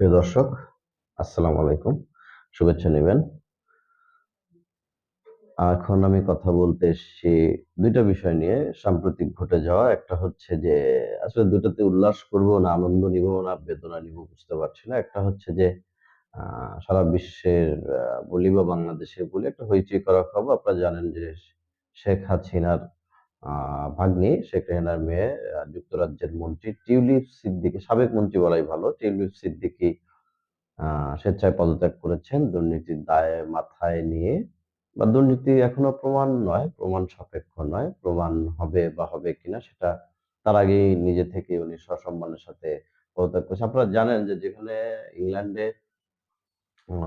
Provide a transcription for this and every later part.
প্রিয় দর্শক, আসসালামু আলাইকুম। শুভেচ্ছা নেবেন। এখন আমি কথা বলতে এসেছি ২ টা বিষয় নিয়ে সাম্প্রতিক ঘটে যাওয়া। একটা হচ্ছে যে আসলে ২ টাতে উল্লাস করব না আনন্দ নিবো না বেদনা নিবো বুঝতে পারছি না। একটা হচ্ছে যে আ সারা বিশ্বের বলি বা বাংলাদেশের বলি একটা হইচই করা খবর। আপনারা জানেন যে শেখ হাসিনার আ ভাগ্নি, শেখ রেহানার মেয়ে যুক্তরাজ্যের মন্ত্রী টিউলিপ সিদ্দিকী, সাবেক মন্ত্রী বলাই ভালো। টিউলিপ সিদ্দিকী আ স্বেচ্ছায় পদত্যাগ করেছেন দুর্নীতির দায় মাথায় নিয়ে। বা দুর্নীতি এখনো প্রমাণ নয়, প্রমাণ সাপেক্ষ নয়। প্রমাণ হবে বা হবে কিনা সেটা তার আগেই নিজে থেকেই উনি সসম্মানের সাথে পদত্যাগ করেছেন। আপনারা জানেন যে যেখানে ইংল্যান্ডে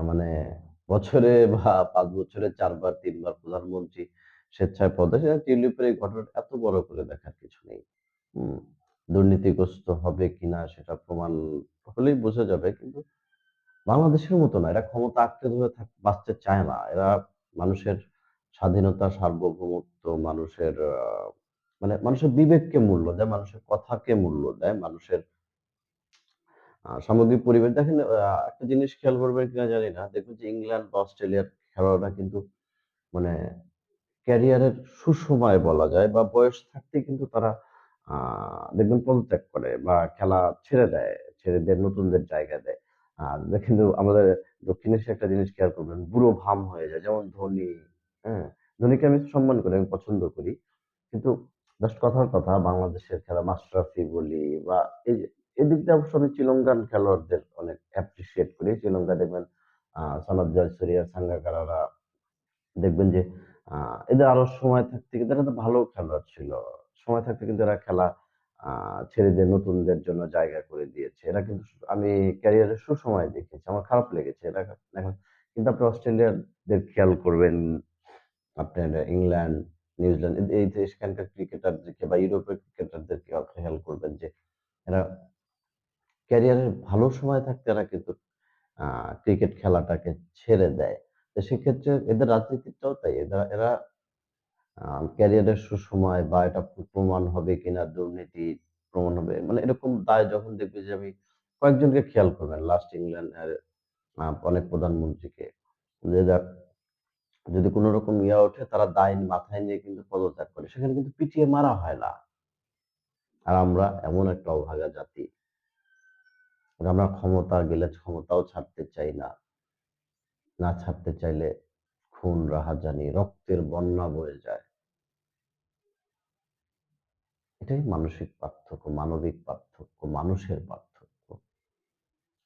মানে বছরে বা ৫ বছরে ৪ বার ৩ বার প্রধানমন্ত্রী স্বেচ্ছায় পদত্যাগ, সেখানে টিউলিপের এই ঘটনাটা এত বড় করে দেখার কিছু নেই। হুম? দুর্নীতিগ্রস্ত হবে কিনা সেটা প্রমাণ হলেই বোঝা যাবে। কিন্তু বাংলাদেশের মতো না। এরা ক্ষমতা আঁকড়ে ধরে বাঁচতে চায় না। এরা মানুষের স্বাধীনতা, সার্বভৌমত্ব, মানুষের মানে মানুষের বিবেককে মূল্য দেয়, মানুষের কথাকে মূল্য দেয়, মানুষের সামগ্রিক পরিবেশ দেখেন একটা জিনিস খেয়াল করবেন কিনা জানি না। দেখবেন যে ইংল্যান্ড বা অস্ট্রেলিয়ার খেলোয়াড়রা কিন্তু মানে ক্যারিয়ারের সুসময় বলা যায় বা বয়স থাকতেই কিন্তু তারা আ দেখবেন পদত্যাগ করে বা খেলা ছেড়ে দেয়। ছেড়ে দিয়ে নতুনদের জায়গা দেয়। আর দেখেন আমাদের দক্ষিণ এশিয়ার একটা জিনিস খেয়াল করবেন, বুড়ো ভাম হয়ে যায়। যেমন ধোনি, হ্যাঁ? ধোনিকে আমি সম্মান করি, আমি পছন্দ করি। কিন্তু জাস্ট কথার কথা বাংলাদেশের খেলা মাশরাফি বলি বা এই যে এদিক দিয়ে অবশ্য আমি শ্রীলঙ্কান খেলোয়াড়দের অনেক অ্যাপ্রিশিয়েট করি। শ্রীলঙ্কায় দেখবেন সনৎ জয়সূরিয়া, সাঙ্গাকারারা দেখবেন যে আ এদের আরো সময় থাকতে কিন্তু এরা তো ভালো খেলোয়াড় ছিল। সময় থাকতে কিন্তু এরা খেলা আ ছেড়ে দিয়ে নতুনদের জন্য জায়গা করে দিয়েছে। এরা কিন্তু আমি ক্যারিয়ারের সুসময় দেখেছি। আমার খারাপ লেগেছে। এরা দেখেন কিন্তু আপনি অস্ট্রেলিয়ানদের খেয়াল করবেন, আপনার ইংল্যান্ড, নিউজিল্যান্ড এই যে সেখানকার ক্রিকেটারদেরকে বা ইউরোপের ক্রিকেটারদেরকে খেয়াল করবেন যে এরা ক্যারিয়ারের ভালো সময় থাকতে এরা কিন্তু আ ক্রিকেট খেলাটাকে ছেড়ে দেয়। তো সেক্ষেত্রে এদের রাজনীতিটাও তাই। এরা ক্যারিয়ারের সুসময় বা এটা প্রমাণ হবে কিনা দুর্নীতি প্রমাণ হবে। মানে এরকম দায় যখন দেখবে যে আমি কয়েকজনকে খেয়াল করবেন লাস্ট ইংল্যান্ডের অনেক প্রধানমন্ত্রীকে যে যদি কোন রকম ইয়া ওঠে তারা দায় মাথায় নিয়ে কিন্তু পদত্যাগ করে। সেখানে কিন্তু পিটিয়ে মারা হয় না। আর আমরা এমন একটা অভাগা জাতি যে আমরা ক্ষমতা গেলে ক্ষমতাও ছাড়তে চাই না। না ছাড়তে চাইলে খুন, রাহাজানি, রক্তের বন্যা বয়ে যায়। এটাই মানসিক পার্থক্য, মানবিক পার্থক্য, মানুষের পার্থক্য।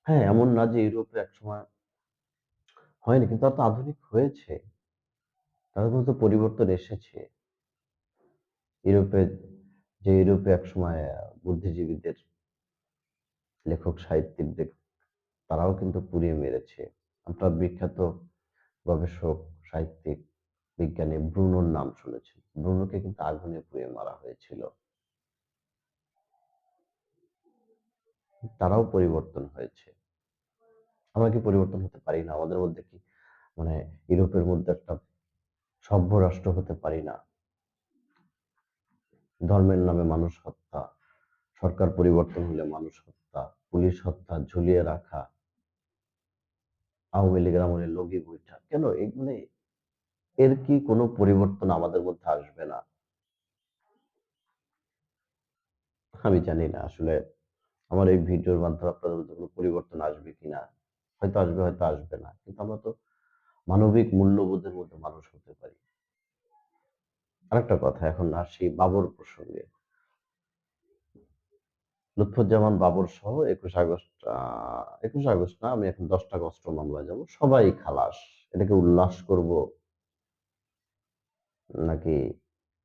হ্যাঁ, এমন না যে ইউরোপে একসময় হয়নি, কিন্তু তারা তো আধুনিক হয়েছে। তাদের মধ্যে পরিবর্তন এসেছে। ইউরোপে ইউরোপে একসময় বুদ্ধিজীবীদের, লেখক সাহিত্যিকদের তারাও কিন্তু পুড়িয়ে মেরেছে। আপনার বিখ্যাত গবেষক, সাহিত্যিক, বিজ্ঞানী ব্রুনোর নাম শুনেছেন। ব্রুনোকে কিন্তু আগুনে পুড়িয়ে মারা হয়েছিল। তারাও পরিবর্তন হয়েছে। আমরা কি পরিবর্তন হতে পারি না? আমাদের মধ্যে কি মানে ইউরোপের মধ্যে একটা সভ্য রাষ্ট্র হতে পারি না? ধর্মের নামে মানুষ হত্যা, সরকার পরিবর্তন হলে মানুষ হত্যা, পুলিশ হত্যা, ঝুলিয়ে রাখা, আওয়ামী লীগের আমলে লগি বৈঠা। কেন এগুলো এর কি কোনো পরিবর্তন আমাদের মধ্যে আসবে না? আমি জানি না আসলে আমার এই ভিডিওর মাধ্যমে আপনাদের মধ্যে কোনো পরিবর্তন আসবে কিনা? হয়তো আসবে, হয়তো আসবে না। কিন্তু আমরা তো মানবিক মূল্যবোধের মধ্যে মানুষ হতে পারি। আরেকটা কথা এখন আসি বাবর প্রসঙ্গে। লুৎফুজ্জামান বাবর সহ ২১ আগস্ট না, আমি এখন ১০ টাকা অস্ত্র মামলায় যাব। সবাই খালাস। এটাকে উল্লাস করব নাকি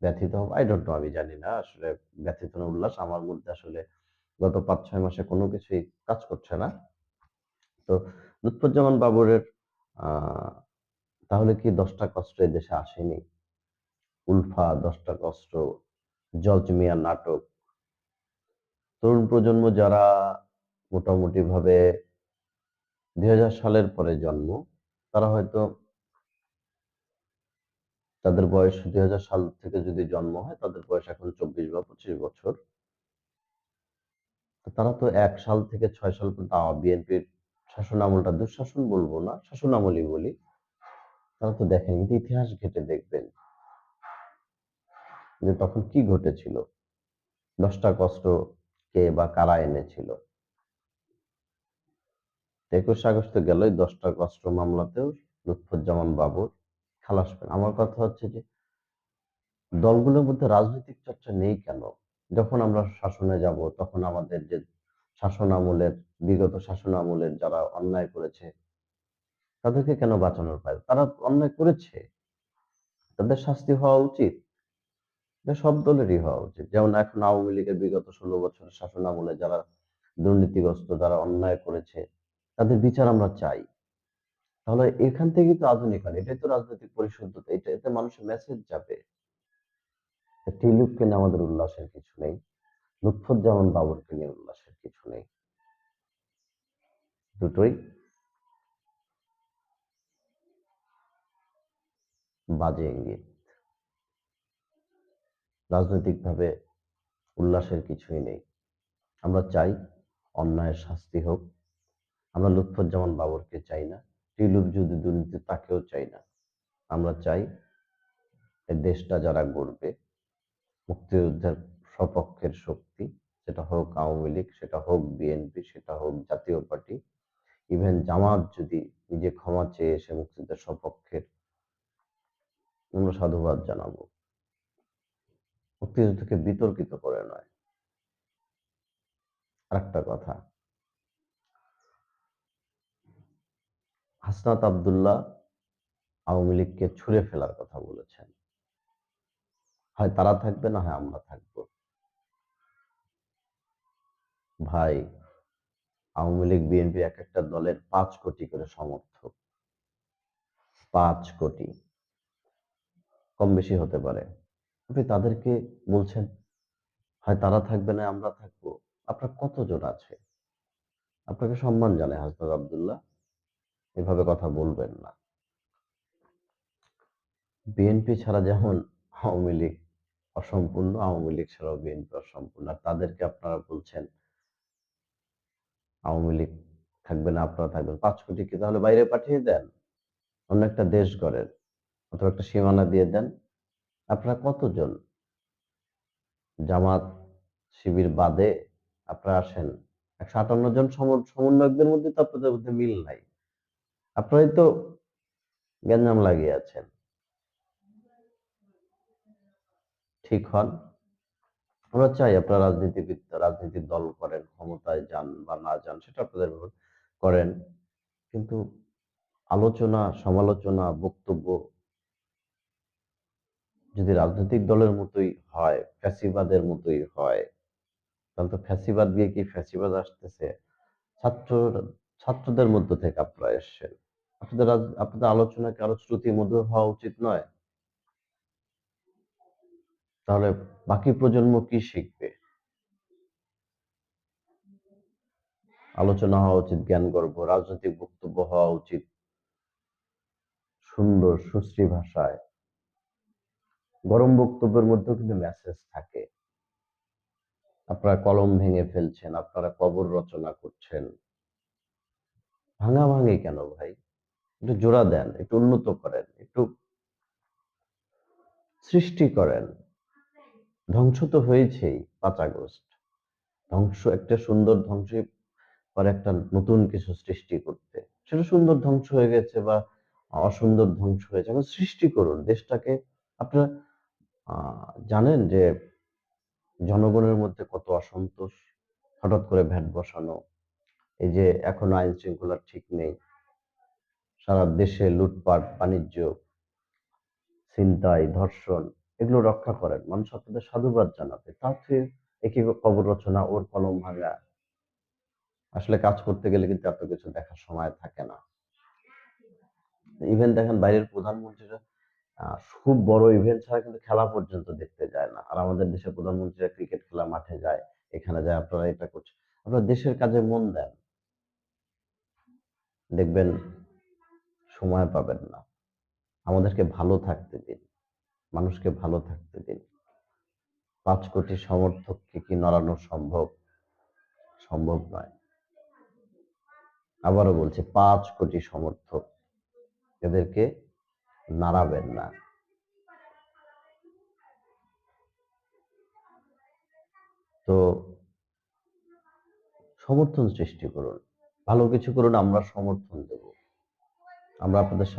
ব্যথিত হব? I don't know, আমি জানি না। আসলে ব্যথিত না উল্লাস আমার মধ্যে আসলে গত ৫-৬ মাসে কোনো কিছুই কাজ করছে না। তো লুৎফুজ্জামান বাবরের আ তাহলে কি ১০ টাকা অস্ত্র এদেশে আসেনি? উলফা, ১০ টাকা অস্ত্র, জর্জ মিয়ার নাটক। তরুণ প্রজন্ম যারা মোটামুটিভাবে ২০০০ সালের পরে জন্ম, তারা হয়তো তাদের বয়স ২০০০ সাল থেকে যদি জন্ম হয়, তাদের বয়স এখন ২৪ বা ২৫ বছর। তো তারা তো ১ সাল থেকে ৬ সাল পর্যন্ত বিএনপির শাসন আমলটা দুঃশাসন বলবো না, শাসন আমলই বলি। তারা তো দেখেন, কিন্তু ইতিহাস ঘেঁটে দেখবেন যে তখন কি ঘটেছিল, 10টা কষ্ট কে বা কারা এনেছিল। 21 আগস্ট তো গেলই, 10টা কষ্ট মামলাতেও লুৎফুজ্জামান বাবর খালাস পেন। আমার কথা হচ্ছে যে দলগুলোর মধ্যে রাজনৈতিক চর্চা নেই কেন? যখন আমরা শাসনে যাব তখন আমাদের যে শাসন আমলের বিগত শাসন আমলের যারা অন্যায় করেছে তাদেরকে কেন বাঁচানোর পায়? তারা অন্যায় করেছে, তাদের শাস্তি হওয়া উচিত। এটা সব দলেরই হওয়া উচিত। যেমন এখন আওয়ামী লীগের বিগত 16 বছরের শাসন আমলে যারা দুর্নীতিগ্রস্ত, যারা অন্যায় করেছে, তাদের বিচার আমরা চাই। তাহলে এখান থেকেই তো আধুনিক হয়, এটাই তো রাজনৈতিক পরিশুদ্ধতা। এতে মানুষের মেসেজ যাবে। টিউলিপকে নিয়ে আমাদের উল্লাসের কিছু নেই, লুৎফুজ্জামান বাবরকে নিয়ে উল্লাসের কিছু নেই। দুটোই বাজে ইঙ্গিত। রাজনৈতিকভাবে উল্লাসের কিছুই নেই। আমরা চাই অন্যায়ের শাস্তি হোক। আমরা লুৎফুজ্জামান বাবরকে চাই না, টিউলিপ যদি দুর্নীতি তাকেও চাই না। আমরা চাই এই দেশটা যারা গড়বে, মুক্তিযুদ্ধের সপক্ষের শক্তি, সেটা হোক আওয়ামী লীগ, সেটা হোক বিএনপি, সেটা হোক জাতীয় পার্টি, ইভেন জামাত যদি নিজে ক্ষমা চেয়ে এসে মুক্তিযুদ্ধের সপক্ষের, আমরা সাধুবাদ জানাবো। মুক্তিযুদ্ধকে বিতর্কিত করে নয়। আরেকটা কথা, হাসনাত আব্দুল্লাহ আওয়ামী লীগকে ছুঁড়ে ফেলার কথা বলেছেন। হয় তারা থাকবে, না হয় আমরা থাকবো। ভাই, আওয়ামী লীগ বিএনপি এক একটা দলের 5 কোটি করে সমর্থক। 5 কোটি, কম বেশি হতে পারে। আপনি তাদেরকে বলছেন হয় তারা থাকবে, না আমরা থাকবো। আপনার কতজন আছে? আপনাকে সম্মান জানায় হাসনাত আব্দুল্লাহ, এভাবে কথা বলবেন না। বিএনপি ছাড়া যেমন আওয়ামী লীগ অসম্পূর্ণ, আওয়ামী লীগ ছাড়াও বিএনপি অসম্পূর্ণ। আর তাদেরকে আপনারা বলছেন আওয়ামী লীগ থাকবে না, আপনারা থাকবেন। 5 কোটিকে তাহলে বাইরে পাঠিয়ে দেন, অন্য একটা দেশ গড়েন, অথবা একটা সীমানা দিয়ে দেন। আপনারা কতজন? জামাত শিবির বাদে আপনারা আসেন, 158 জন সমন্বয়কদের মধ্যে তো আপনাদের মধ্যে মিল নাই। আপনারাই তো গ্যাঞ্জাম লাগিয়ে আছেন। ঠিক হন। আমরা চাই আপনারা রাজনীতিবিদ, রাজনীতির দল করেন, ক্ষমতায় যান বা না যান সেটা আপনাদের ব্যাপার, করেন। কিন্তু আলোচনা, সমালোচনা, বক্তব্য যদি রাজনৈতিক দলের মতোই হয়, ফ্যাসিবাদের মতোই হয়, তাহলে তো ফ্যাসিবাদ দিয়ে কি ফ্যাসিবাদ আসতেছে? ছাত্র ছাত্রদের মধ্য থেকে আপনারা এসছেন। আপনাদের আলোচনা কি আরো শ্রুতি মধুর হওয়া উচিত নয়? তাহলে বাকি প্রজন্ম কি শিখবে? আলোচনা হওয়া উচিত জ্ঞানগর্ভ, রাজনৈতিক বক্তব্য হওয়া উচিত সুন্দর সুশ্রী ভাষায়। গরম বক্তব্যের মধ্যেও কিন্তু মেসেজ থাকে। আপনারা কলম ভেঙে ফেলছেন, আপনারা কবর রচনা করছেন। ভাঙাভাঙি কেন ভাই? একটু জোড়া দেন, একটু উন্নত করেন, একটু সৃষ্টি করেন। ধ্বংস তো হয়েছেই 5 আগস্ট। ধ্বংস একটা সুন্দর ধ্বংসের পর একটা নতুন কিছু সৃষ্টি করতে। সেটা সুন্দর ধ্বংস হয়ে গেছে বা অসুন্দর ধ্বংস হয়েছে। এখন সৃষ্টি করুন দেশটাকে। আপনারা জানেন যে জনগণের মধ্যে কত অসন্তোষ, হঠাৎ করে ভ্যাট বসানো, এই যে এখনো আইন শৃঙ্খলার ঠিক নেই, সারা দেশে লুটপাট, বাণিজ্য, ছিনতাই, ধর্ষণ, এগুলো রক্ষা করেন। মানুষ আপনাদের সাধুবাদ জানাবে। তার চেয়ে একই কবর রচনা, ওর কলম ভাঙা, আসলে কাজ করতে গেলে কিন্তু এত কিছু দেখার সময় থাকে না। ইভেন দেখেন বাইরের প্রধানমন্ত্রীরা খুব বড় ইভেন্ট ছাড়া কিন্তু খেলা পর্যন্ত দেখতে যায় না। আর আমাদের দেশের প্রধানমন্ত্রীরা ক্রিকেট খেলা মাঠে যায়, এখানে যায়, আপনারা এটা করছেন। আপনারা দেশের কাজে মন দেন, দেখবেন সময় পাবেন না। আমাদেরকে ভালো থাকতে দিন, মানুষকে ভালো থাকতে দিন। 5 কোটি সমর্থককে কি নড়ানো সম্ভব? সম্ভব নয়। আবারও বলছি ৫ কোটি সমর্থক। এদেরকে নাড়াবেন না। তো সমর্থন সৃষ্টি করুন। ভালো কিছু করুন, আমরা সমর্থন দেব। আমরা আপনাদের সাথে